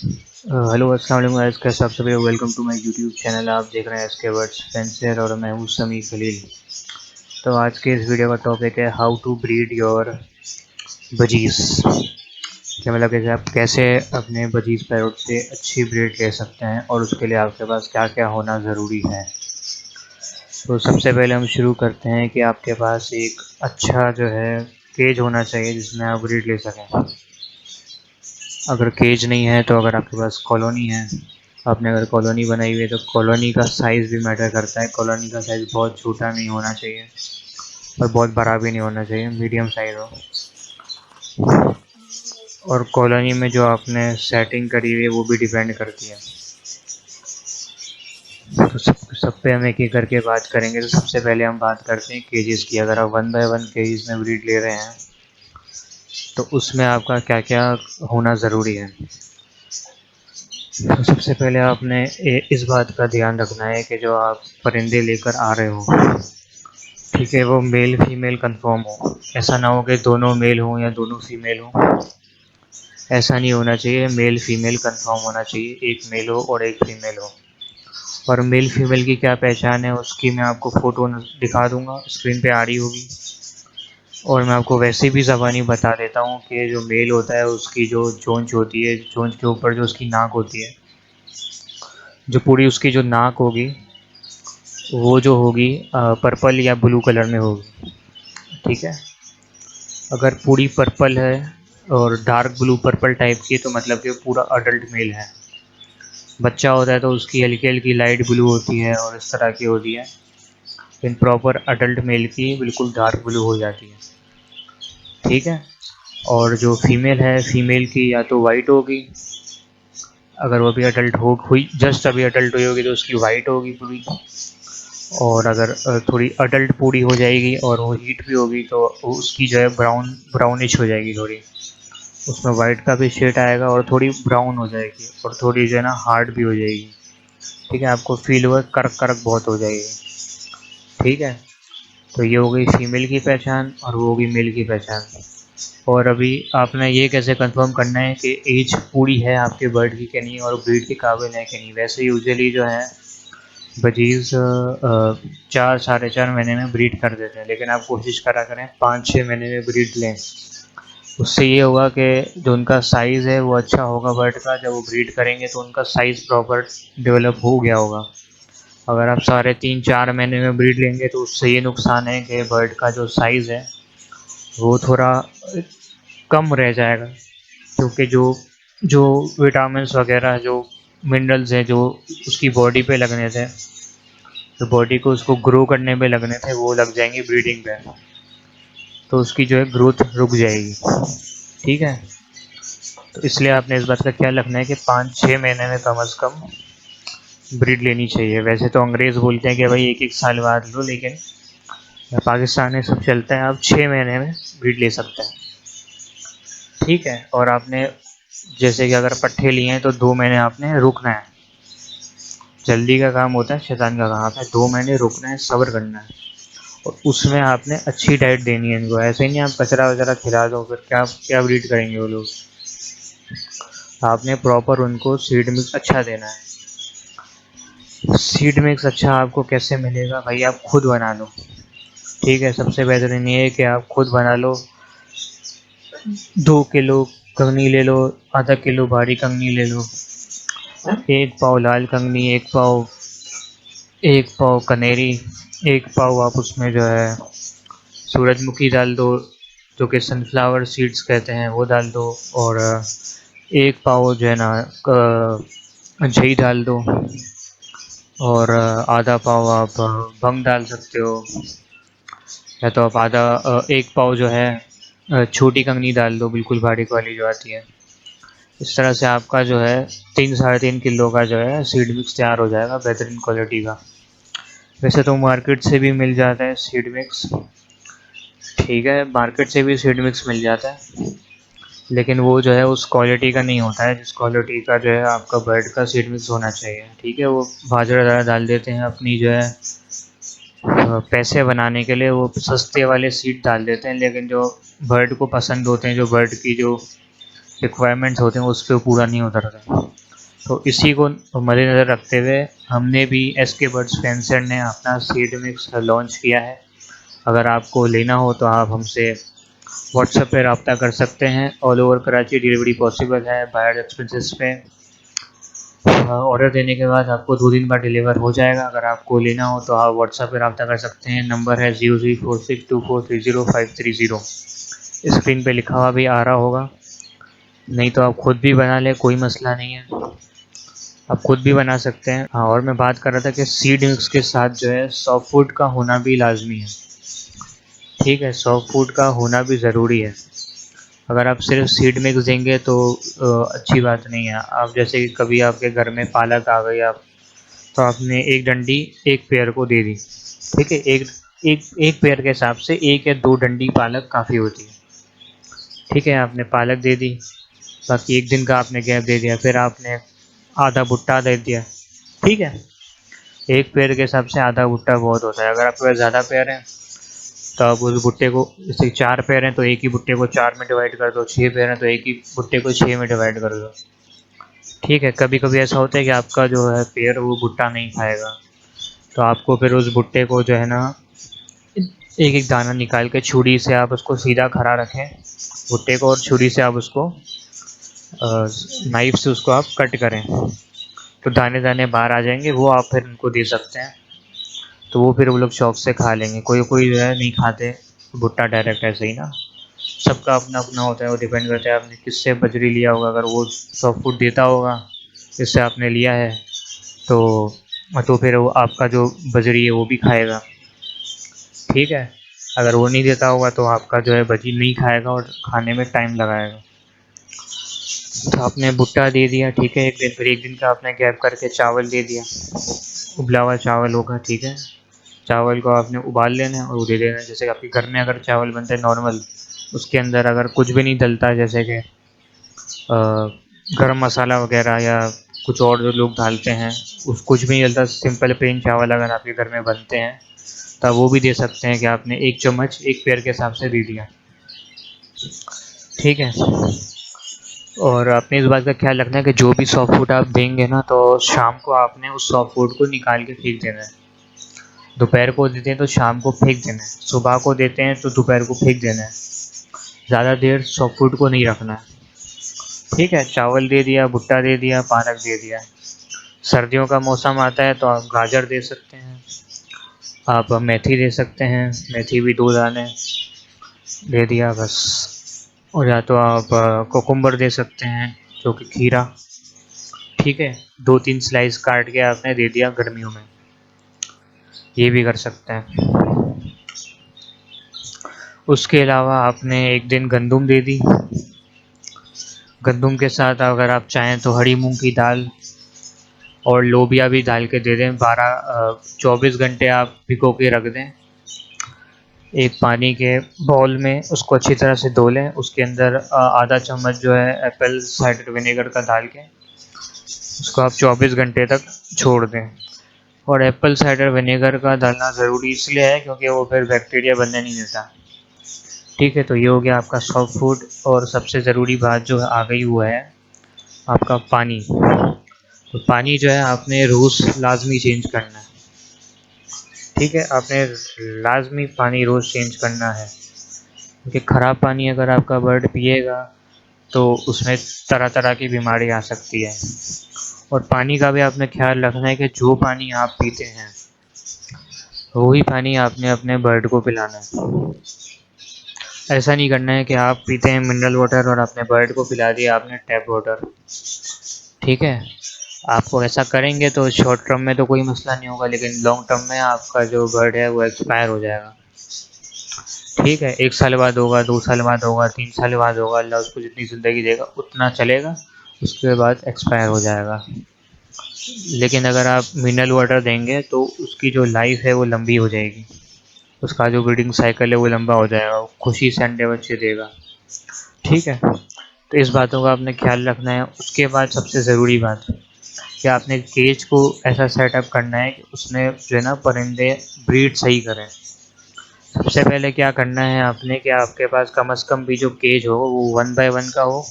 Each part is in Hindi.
हेलो अस्सलाम वालेकुम गाइस, कैसे आप सभी। Welcome to my YouTube channel. आप देख रहे हैं एसके वर्ड्स स्पेंसर और मैं हूँ समी खलील। तो आज के इस वीडियो का टॉपिक है how to breed your budgies. क्या मतलब कि आप कैसे अपने बजीज पैरोट से अच्छी ब्रीड ले सकते हैं और उसके लिए आपके पास क्या क्या होना ज़रूरी है। तो सबसे पहले हम शुरू करते हैं कि आपके पास एक अच्छा जो है केज होना चाहिए जिसमें आप ब्रीड ले सकें। अगर केज नहीं है तो अगर आपके पास कॉलोनी है, आपने अगर कॉलोनी बनाई हुई है तो कॉलोनी का साइज़ भी मैटर करता है। कॉलोनी का साइज़ बहुत छोटा नहीं होना चाहिए और बहुत बड़ा भी नहीं होना चाहिए, मीडियम साइज़ हो। और कॉलोनी में जो आपने सेटिंग करी हुई है वो भी डिपेंड करती है। तो सब पे हम एक एक करके बात करेंगे। तो सबसे पहले हम बात करते हैं केजेस की। अगर आप 1 बाय 1 केजेस में ब्रीड ले रहे हैं तो उसमें आपका क्या क्या होना ज़रूरी है। तो सबसे पहले आपने इस बात का ध्यान रखना है कि जो आप परिंदे लेकर आ रहे हो, ठीक है, वो मेल फीमेल कंफर्म हो। ऐसा ना हो कि दोनों मेल हों या दोनों फीमेल हों। ऐसा नहीं होना चाहिए, मेल फीमेल कंफर्म होना चाहिए, एक मेल हो और एक फीमेल हो। और मेल फीमेल की क्या पहचान है उसकी मैं आपको फ़ोटो दिखा दूंगा, स्क्रीन पे आ रही होगी। और मैं आपको वैसे भी ज़बानी बता देता हूँ कि जो मेल होता है उसकी जो चोंच होती है, चोंच के ऊपर जो उसकी नाक होती है, जो पूरी उसकी जो नाक होगी वो जो होगी पर्पल या ब्लू कलर में होगी। ठीक है, अगर पूरी पर्पल है और डार्क ब्लू पर्पल टाइप की तो मतलब कि पूरा अडल्ट मेल है। बच्चा होता है तो उसकी हल्की हल्की लाइट ब्लू होती है और इस तरह की होती है, लेकिन प्रॉपर अडल्ट मेल की बिल्कुल डार्क ब्लू हो जाती है। ठीक है, और जो फीमेल है, फीमेल की या तो वाइट होगी, अगर वो भी अडल्ट हो हुई, जस्ट अभी अडल्ट हुई होगी तो उसकी वाइट होगी पूरी। और अगर थोड़ी अडल्ट पूरी हो जाएगी और वो हीट भी होगी तो उसकी जो है ब्राउनिश हो जाएगी थोड़ी, उसमें वाइट का भी शेड आएगा और थोड़ी ब्राउन हो जाएगी और थोड़ी जो है ना हार्ड भी हो जाएगी। ठीक है, आपको फील हुआ करक करक बहुत हो जाएगी। ठीक है, तो ये हो गई फीमेल की पहचान और वो होगी मेल की पहचान। और अभी आपने ये कैसे कंफर्म करना है कि एज पूरी है आपके बर्ड की कि नहीं और ब्रीड के काबिल है कि नहीं। वैसे यूजुअली जो है बजीज 4 साढ़े 4 महीने में ब्रीड कर देते हैं, लेकिन आप कोशिश करा करें 5-6 महीने में ब्रीड लें। उससे ये होगा कि जो उनका साइज़ है वो अच्छा होगा बर्ड का। जब वो ब्रीड करेंगे तो उनका साइज़ प्रॉपर डेवलप हो गया होगा। अगर आप 3.5-4 महीने में ब्रीड लेंगे तो उससे ये नुकसान है कि बर्ड का जो साइज़ है वो थोड़ा कम रह जाएगा, क्योंकि जो जो विटामिन्स वगैरह, जो मिनरल्स हैं जो उसकी बॉडी पे लगने थे, जो बॉडी को उसको ग्रो करने में लगने थे, वो लग जाएंगे ब्रीडिंग पे। तो उसकी जो है ग्रोथ रुक जाएगी। ठीक है, तो इसलिए आपने इस बात का ख्याल रखना है कि 5-6 महीने में कम अज़ कम ब्रीड लेनी चाहिए। वैसे तो अंग्रेज़ बोलते हैं कि भाई 1-1 साल बाद लो, लेकिन पाकिस्तान में सब चलता है, आप 6 महीने में ब्रीड ले सकते हैं। ठीक है, और आपने जैसे कि अगर पट्ठे लिए हैं तो 2 महीने आपने रुकना है। जल्दी का काम होता है शैतान का काम। आपने 2 महीने रुकना है, सब्र करना है और उसमें आपने अच्छी डाइट देनी है इनको। ऐसे ही नहीं आप कचरा वचरा खिला दो, फिर क्या क्या ब्रीड करेंगे वो लोग। आपने प्रॉपर उनको सीड मिक्स अच्छा देना है। सीड मिक्स अच्छा आपको कैसे मिलेगा भाई, आप खुद बना लो। ठीक है, सबसे बेहतरीन ये है कि आप खुद बना लो। 2 किलो कंगनी ले लो, आधा किलो भारी कंगनी ले लो, 1 पाव लाल कंगनी, 1 पाव कनेरी, 1 पाव आप उसमें जो है सूरजमुखी डाल दो, जो कि सनफ्लावर सीड्स कहते हैं, वो डाल दो। और 1 पाव जो है ना घी डाल दो। और आधा पाव आप भंग डाल सकते हो, या तो आप 1 पाव जो है छोटी कंगनी डाल दो, बिल्कुल बारीक वाली जो आती है। इस तरह से आपका जो है 3-3.5 किलो का जो है सीड मिक्स तैयार हो जाएगा, बेहतरीन क्वालिटी का। वैसे तो मार्केट से भी मिल जाता है सीड मिक्स। ठीक है, मार्केट से भी सीड मिक्स मिल जाता है, लेकिन वो जो है उस क्वालिटी का नहीं होता है जिस क्वालिटी का जो है आपका बर्ड का सीड मिक्स होना चाहिए। ठीक है, वो बाजरा ज़्यादा डाल देते हैं अपनी जो है पैसे बनाने के लिए, वो सस्ते वाले सीड डाल देते हैं, लेकिन जो बर्ड को पसंद होते हैं, जो बर्ड की जो रिक्वायरमेंट्स होते हैं उस पर पूरा नहीं उतरता। तो इसी को मद्देनज़र रखते हुए हमने भी SK बर्ड्स फैंसर ने अपना सीड मिक्स लॉन्च किया है। अगर आपको लेना हो तो आप हमसे व्हाट्सएप पे रब्ता कर सकते हैं। All over Karachi delivery possible है बायर एक्सपेंसेस पे। ऑर्डर देने के बाद आपको 2 दिन बाद डिलीवर हो जाएगा। अगर आपको लेना हो तो आप व्हाट्सएप पे रब्ता कर सकते हैं। नंबर है 03462430 स्क्रीन पे लिखा हुआ भी आ रहा होगा, नहीं तो आप खुद भी बना लें, कोई मसला नहीं है, आप खुद भी बना सकते हैं। हाँ, और मैं बात कर रहा था कि सीड मिक्स के साथ जो है सॉफ्ट फूड का होना भी लाजमी है। ठीक है, सॉफ्ट फूड का होना भी ज़रूरी है। अगर आप सिर्फ सीड मिक्स देंगे तो अच्छी बात नहीं है। आप जैसे कि कभी आपके घर में पालक आ गई, आप तो आपने एक डंडी एक पेड़ को दे दी। ठीक है, एक एक एक पेड़ के हिसाब से 1 या 2 डंडी पालक काफ़ी होती है। ठीक है, आपने पालक दे दी, बाकी 1 दिन का आपने गैप दे दिया, फिर आपने आधा भुट्टा दे दिया। ठीक है, एक पेड़ के हिसाब से आधा भुट्टा बहुत होता है। अगर आपके पास ज़्यादा पेड़ हैं तो आप उस भुट्टे को, जैसे 4 पेड़ हैं तो एक ही भुट्टे को 4 में डिवाइड कर दो, 6 पेड़ हैं तो एक ही भुट्टे को 6 में डिवाइड कर दो। ठीक है, कभी कभी ऐसा होता है कि आपका जो है पेड़ वो भुट्टा नहीं खाएगा, तो आपको फिर उस भुट्टे को जो है ना एक एक दाना निकाल के छुरी से आप उसको सीधा खड़ा रखें भुट्टे को, और छुरी से आप उसको नाइफ से उसको आप कट करें तो दाने दाने बाहर आ जाएंगे, वो आप फिर उनको दे सकते हैं। तो वो फिर वो लोग शौक से खा लेंगे। कोई कोई जो है नहीं खाते भुट्टा डायरेक्ट ऐसे ही ना, सबका अपना अपना होता है, वो डिपेंड करता है आपने किससे बजरी लिया होगा। अगर वो सॉफ्ट फूड देता होगा जिससे आपने लिया है तो फिर वो आपका जो बजरी है वो भी खाएगा। ठीक है, अगर वो नहीं देता होगा तो आपका जो है बजरी नहीं खाएगा और खाने में टाइम लगाएगा। तो आपने भुट्टा दे दिया, ठीक है, 1 दिन, फिर 1 दिन का आपने गैप करके चावल दे दिया, उबला हुआ चावल होगा। ठीक है, चावल को आपने उबाल लेना है और वो दे देना है। जैसे आपके घर में अगर चावल बनते हैं नॉर्मल, उसके अंदर अगर कुछ भी नहीं डलता, जैसे कि गरम मसाला वगैरह या कुछ और जो लोग डालते हैं, उस कुछ भी नहीं डलता, सिंपल प्लेन चावल अगर आपके घर में बनते हैं तब वो भी दे सकते हैं कि आपने 1 चम्मच एक पेड़ के हिसाब से दे दिया। ठीक है, और आपने इस बात का ख्याल रखना है कि जो भी सॉफ्ट फूड आप देंगे ना, तो शाम को आपने उस सॉफ्ट फूड को निकाल के फेंक देना है। दोपहर को देते हैं तो शाम को फेंक देना है, सुबह को देते हैं तो दोपहर को फेंक देना है। ज़्यादा देर सॉफ्ट फूड को नहीं रखना है। ठीक है, चावल दे दिया, भुट्टा दे दिया, पालक दे दिया। सर्दियों का मौसम आता है तो आप गाजर दे सकते हैं, आप मेथी दे सकते हैं, मेथी भी 2 दाने दे दिया बस। और या तो आप कोकुम्बर दे सकते हैं, जो कि खीरा। ठीक है, 2-3 स्लाइस काट के आपने दे दिया गर्मियों में, ये भी कर सकते हैं। उसके अलावा आपने 1 दिन गंदुम दे दी। गंदुम के साथ अगर आप चाहें तो हरी मूंग की दाल और लोबिया भी डाल के दे दें। 24 घंटे आप भिगो के रख दें एक पानी के बाउल में, उसको अच्छी तरह से धो लें। उसके अंदर आधा चम्मच जो है एप्पल साइडर विनेगर का डाल के उसको आप 24 घंटे तक छोड़ दें। और एप्पल साइडर विनेगर का डालना ज़रूरी इसलिए है क्योंकि वो फिर बैक्टीरिया बनने नहीं देता। ठीक है, तो ये हो गया आपका सॉफ्ट फूड। और सबसे ज़रूरी बात जो आ गई वो है आपका पानी। तो पानी जो है आपने रोज़ लाजमी चेंज करना है। ठीक है, आपने लाजमी पानी रोज़ चेंज करना है, क्योंकि ख़राब पानी अगर आपका बर्ड पिएगा तो उसमें तरह तरह की बीमारी आ सकती है। और पानी का भी आपने ख्याल रखना है कि जो पानी आप पीते हैं वही पानी आपने अपने बर्ड को पिलाना है। ऐसा नहीं करना है कि आप पीते हैं मिनरल वाटर और अपने बर्ड को पिला दिया आपने टैप वाटर। ठीक है, आपको ऐसा करेंगे तो शॉर्ट टर्म में तो कोई मसला नहीं होगा, लेकिन लॉन्ग टर्म में आपका जो बर्ड है वो एक्सपायर हो जाएगा। ठीक है, 1 साल बाद होगा, 2 साल बाद होगा, 3 साल बाद होगा, अल्लाह उसको जितनी ज़िंदगी देगा उतना चलेगा, उसके बाद एक्सपायर हो जाएगा। लेकिन अगर आप मिनरल वाटर देंगे तो उसकी जो लाइफ है वो लंबी हो जाएगी, उसका जो ब्रीडिंग साइकिल है वो लंबा हो जाएगा, वो खुशी से अंडे बच्चे देगा। ठीक है, तो इस बातों का आपने ख्याल रखना है। उसके बाद सबसे ज़रूरी बात कि आपने केज को ऐसा सेटअप करना है कि उसमें जो है ना परिंदे ब्रीड सही करें। सबसे पहले क्या करना है आपने कि आपके पास कम से कम भी जो केज हो वो 1 बाय 1 का हो,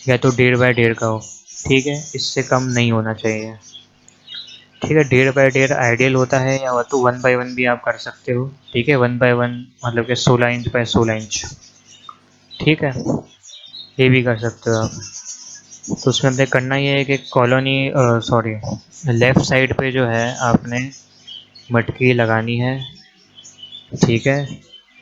या तो 1.5 बाय 1.5 का हो, ठीक है, इससे कम नहीं होना चाहिए। ठीक है, 1.5 बाय 1.5 आइडियल होता है, या तो 1 बाय 1 भी आप कर सकते हो। ठीक है, 1 बाय 1 मतलब कि 16 इंच बाय 16 इंच। ठीक है, ये भी कर सकते हो आप। तो उसमें अपने करना ये है कि कॉलोनी सॉरी लेफ़्ट साइड पे जो है आपने मटकी लगानी है। ठीक है,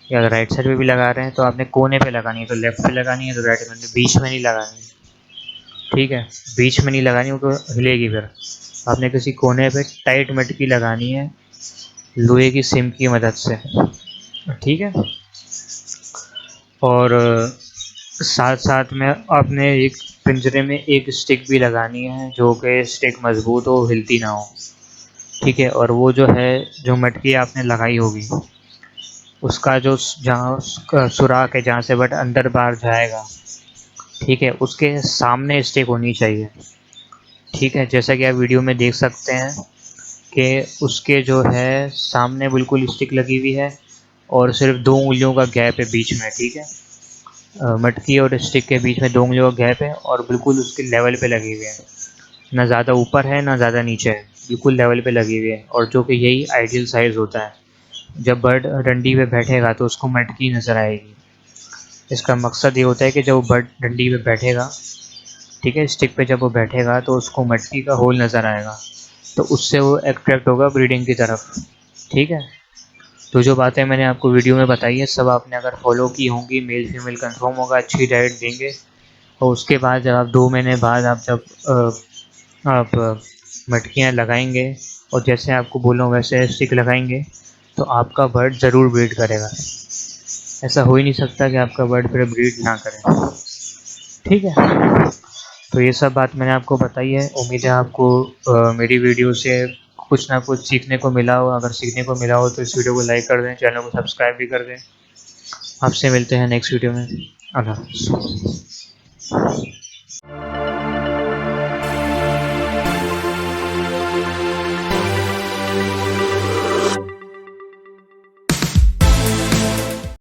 या अगर राइट साइड पे भी लगा रहे हैं तो आपने कोने पे लगानी है, तो लेफ़्ट पे लगानी है तो राइट में, बीच में नहीं लगानी है। ठीक है, बीच में नहीं लगानी, वो तो हिलेगी फिर। आपने किसी कोने पे टाइट मटकी लगानी है लोहे की सिम की मदद से। ठीक है, और साथ साथ में आपने एक पिंजरे में एक स्टिक भी लगानी है, जो कि स्टिक मजबूत हो, हिलती ना हो। ठीक है, और वो जो है, जो मटकी आपने लगाई होगी उसका जो जहाँ सुराख है, जहाँ से बट अंदर बाहर जाएगा, ठीक है, उसके सामने स्टिक होनी चाहिए। ठीक है, जैसा कि आप वीडियो में देख सकते हैं कि उसके जो है सामने बिल्कुल स्टिक लगी हुई है, और सिर्फ 2 उंगलियों का गैप है बीच में। ठीक है, मटकी और स्टिक के बीच में 2 उंगलियों का गैप है, और बिल्कुल उसके लेवल पे लगी हुई है, ना ज़्यादा ऊपर है ना ज़्यादा नीचे है, बिल्कुल लेवल पे लगी हुई है। और जो कि यही आइडियल साइज़ होता है। जब बर्ड डंडी पे बैठेगा तो उसको मटकी नज़र आएगी। इसका मकसद ये होता है कि जब वो बर्ड डंडी पे बैठेगा, ठीक है, स्टिक पे जब वो बैठेगा तो उसको मटकी का होल नज़र आएगा, तो उससे वो अट्रैक्ट होगा ब्रीडिंग की तरफ। ठीक है, तो जो बातें मैंने आपको वीडियो में बताई है सब आपने अगर फॉलो की होंगी, मेल फीमेल कंफर्म होगा, अच्छी डाइट देंगे, और उसके बाद जब आप 2 महीने बाद आप जब आप मटकियाँ लगाएंगे और जैसे आपको बोला हूँ वैसे स्टिक लगाएंगे, तो आपका बर्ड ज़रूर ब्रीड करेगा। ऐसा हो ही नहीं सकता कि आपका बर्ड फिर ब्रीड ना करे। ठीक है, तो ये सब बात मैंने आपको बताई है। उम्मीद है आपको मेरी वीडियो से कुछ ना कुछ सीखने को मिला हो। अगर सीखने को मिला हो तो इस वीडियो को लाइक कर दें, चैनल को सब्सक्राइब भी कर दें। आपसे मिलते हैं नेक्स्ट वीडियो में। अल्लाह हाफ़िज़।